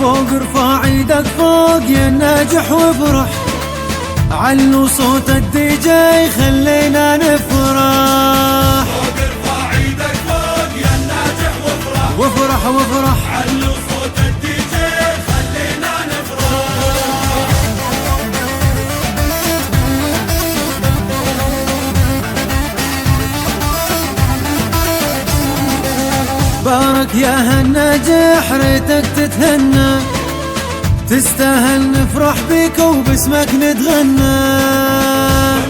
فوق ارفع ايدك فوق يا ناجح وافرح، علو صوت الدي جي خلينا نفرح. فوق ارفع ايدك فوق يا ناجح وافرح، وافرح وافرح، علو صوت الدي جي خلينا نفرح. بارك يا هالناجح ريتك تتهنى، تستاهل نفرح بيك وباسمك نتغنى.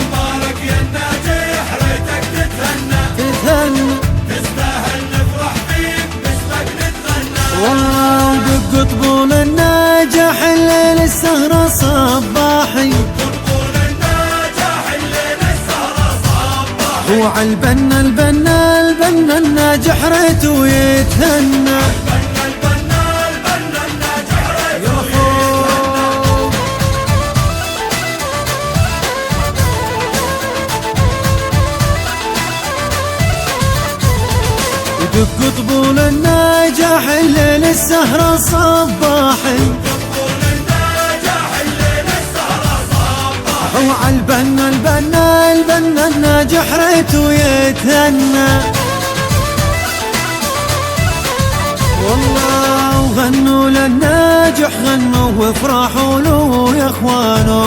مبارك يا الناجح ريتك تتهنى، تستاهل نفرح فيك باسمك نتغنى. واو دق طبول الناجح الليل السهرة صباحي، طبول الناجح الليل السهرة صباحي، وعالبنا البنا الناجح ريته يتهنى. دق طبول الناجح الليل السهرة صباحي، وعالبنا الناجح ريته يتهنى. والله وغنوا للناجح غنوا وافرحوا له يا اخوانو،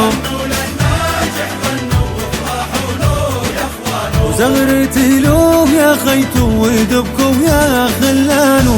وزغرتي له يا خيتو ودبكوا يا خلانو.